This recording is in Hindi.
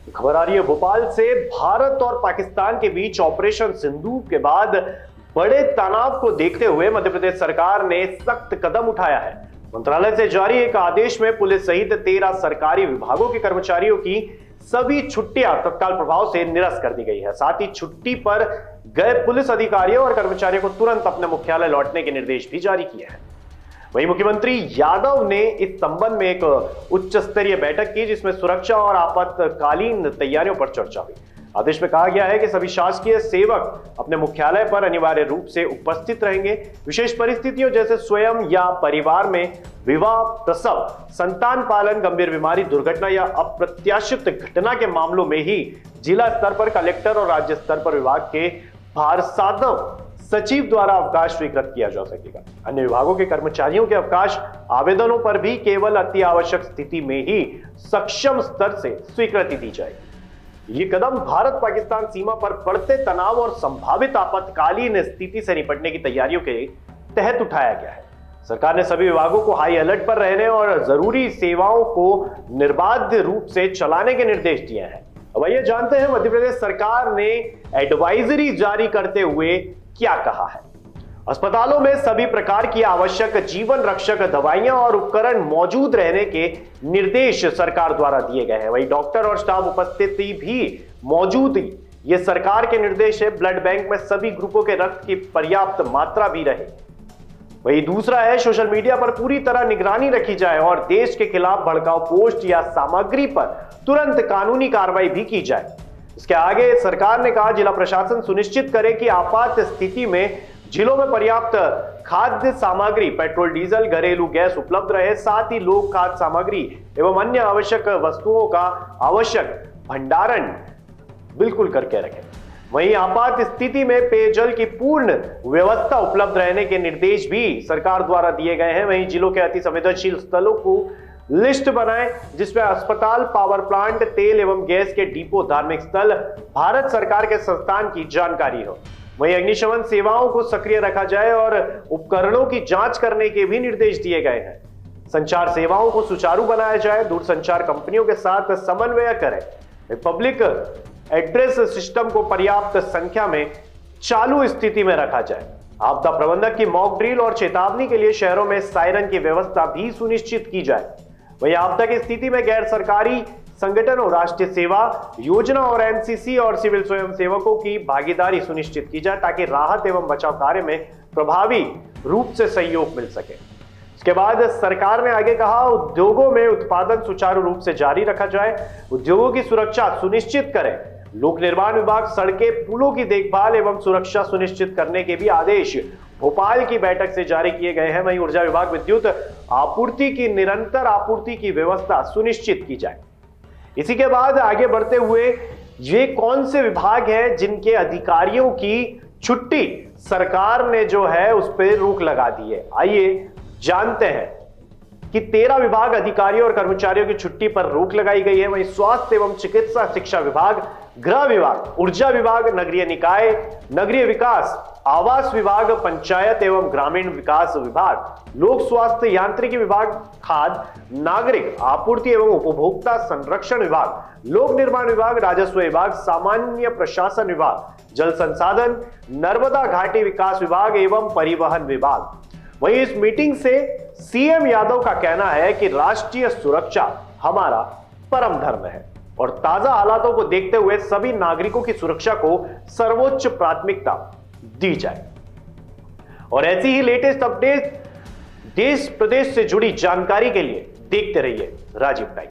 खबर आ रही है भोपाल से। भारत और पाकिस्तान के बीच ऑपरेशन सिंदूर के बाद बड़े तनाव को देखते हुए मध्य प्रदेश सरकार ने सख्त कदम उठाया है। मंत्रालय से जारी एक आदेश में पुलिस सहित 13 सरकारी विभागों के कर्मचारियों की सभी छुट्टियां तत्काल प्रभाव से निरस्त कर दी गई है। साथ ही छुट्टी पर गए पुलिस अधिकारियों और कर्मचारियों को तुरंत अपने मुख्यालय लौटने के निर्देश भी जारी किए हैं। वहीं मुख्यमंत्री यादव ने इस संबंध में एक उच्च स्तरीय बैठक की, जिसमें सुरक्षा और आपातकालीन तैयारियों पर चर्चा हुई। आदेश में कहा गया है कि सभी शासकीय सेवक अपने मुख्यालय पर अनिवार्य रूप से उपस्थित रहेंगे। विशेष परिस्थितियों जैसे स्वयं या परिवार में विवाह, प्रसव, संतान पालन, गंभीर बीमारी, दुर्घटना या अप्रत्याशित घटना के मामलों में ही जिला स्तर पर कलेक्टर और राज्य स्तर पर विभाग के भारसाधक सचिव द्वारा अवकाश स्वीकृत किया जा सकेगा। अन्य विभागों के कर्मचारियों के अवकाश आवेदनों पर भी केवल अति आवश्यक स्थिति में ही सक्षम स्तर से स्वीकृति दी जाएगी। ये कदम भारत पाकिस्तान सीमा पर बढ़ते तनाव और संभावित आपातकालीन स्थिति से निपटने की तैयारियों के तहत उठाया गया है। सरकार ने सभी विभागों को हाई अलर्ट पर रहने और जरूरी सेवाओं को निर्बाध रूप से चलाने के निर्देश दिए हैं। अब आइए जानते हैं मध्य प्रदेश सरकार ने एडवाइजरी जारी करते हुए क्या कहा है। अस्पतालों में सभी प्रकार की आवश्यक जीवन रक्षक दवाइयां और उपकरण मौजूद रहने के निर्देश सरकार द्वारा दिए गए हैं। वहीं डॉक्टर और स्टाफ उपस्थिति भी मौजूद, ये सरकार के निर्देश है। ब्लड बैंक में सभी ग्रुपों के रक्त की पर्याप्त मात्रा भी रहे। वहीं दूसरा है, सोशल मीडिया पर पूरी तरह निगरानी रखी जाए और देश के खिलाफ भड़काऊ पोस्ट या सामग्री पर तुरंत कानूनी कार्रवाई भी की जाए। इसके आगे सरकार ने कहा, जिला प्रशासन सुनिश्चित करे कि आपात स्थिति में जिलों में पर्याप्त खाद्य सामग्री, पेट्रोल, डीजल, घरेलू गैस उपलब्ध रहे। साथ ही लोग खाद्य सामग्री एवं अन्य आवश्यक वस्तुओं का आवश्यक भंडारण बिल्कुल करके रखें। वहीं आपात स्थिति में पेयजल की पूर्ण व्यवस्था उपलब्ध रहने के निर्देश भी सरकार द्वारा दिए गए हैं। वहीं जिलों के अति संवेदनशील स्थलों को लिस्ट बनाएं, जिसमें अस्पताल, पावर प्लांट, तेल एवं गैस के डिपो, धार्मिक स्थल, भारत सरकार के संस्थान की जानकारी हो। वहीं अग्निशमन सेवाओं को सक्रिय रखा जाए और उपकरणों की जांच करने के भी निर्देश दिए गए हैं। संचार सेवाओं को सुचारू बनाया जाए, दूरसंचार कंपनियों के साथ समन्वय करें। पब्लिक एड्रेस सिस्टम को पर्याप्त संख्या में चालू स्थिति में रखा जाए। आपदा प्रबंधक की मॉक ड्रिल और चेतावनी के लिए शहरों में सायरन की व्यवस्था भी सुनिश्चित की जाए। वहीं आपदा की स्थिति में गैर सरकारी संगठनों, राष्ट्रीय सेवा योजना और एनसीसी और सिविल स्वयंसेवकों की भागीदारी सुनिश्चित की जाए, ताकि राहत एवं बचाव कार्य में प्रभावी रूप से सहयोग मिल सके। इसके बाद सरकार ने आगे कहा, उद्योगों में उत्पादन सुचारू रूप से जारी रखा जाए, उद्योगों की सुरक्षा सुनिश्चित करें। लोक निर्माण विभाग सड़कें, पुलों की देखभाल एवं सुरक्षा सुनिश्चित करने के भी आदेश भोपाल की बैठक से जारी किए गए हैं। वहीं ऊर्जा विभाग विद्युत आपूर्ति की निरंतर आपूर्ति की व्यवस्था सुनिश्चित की जाए। इसी के बाद आगे बढ़ते हुए, ये कौन से विभाग हैं जिनके अधिकारियों की छुट्टी सरकार ने जो है उस पर रोक लगा दी है। आइए जानते हैं कि 13 विभाग अधिकारियों और कर्मचारियों की छुट्टी पर रोक लगाई गई है। वहीं स्वास्थ्य एवं चिकित्सा शिक्षा विभाग, गृह विभाग, ऊर्जा विभाग, नगरीय निकाय, नगरीय विकास, आवास विभाग, पंचायत एवं ग्रामीण विकास विभाग, लोक स्वास्थ्य यांत्रिकी विभाग, खाद्य नागरिक आपूर्ति एवं उपभोक्ता संरक्षण विभाग, लोक निर्माण विभाग, राजस्व विभाग, सामान्य प्रशासन विभाग, जल संसाधन, नर्मदा घाटी विकास विभाग एवं परिवहन विभाग। वहीं इस मीटिंग से सीएम यादव का कहना है कि राष्ट्रीय सुरक्षा हमारा परम धर्म है और ताजा हालातों को देखते हुए सभी नागरिकों की सुरक्षा को सर्वोच्च प्राथमिकता दी जाए। और ऐसी ही लेटेस्ट अपडेट देश प्रदेश से जुड़ी जानकारी के लिए देखते रहिए राजीव टाइम।